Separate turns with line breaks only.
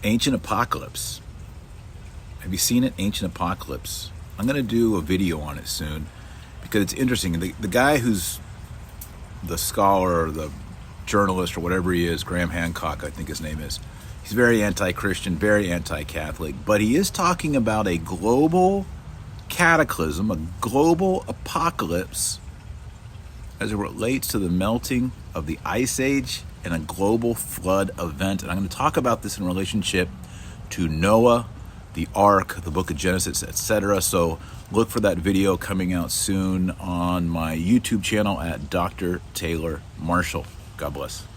Ancient Apocalypse. Have you seen it? Ancient Apocalypse. I'm going to do a video on it soon because it's interesting. The guy who's the scholar or the journalist or whatever he is, Graham Hancock, I think his name is, he's very anti-Christian, very anti-Catholic, but he is talking about a global cataclysm, a global apocalypse as it relates to the melting of the Ice Age and a global flood event. And I'm going to talk about this in relationship to Noah, the Ark, the book of Genesis, etc. So look for that video coming out soon on my YouTube channel at Dr. Taylor Marshall. God bless.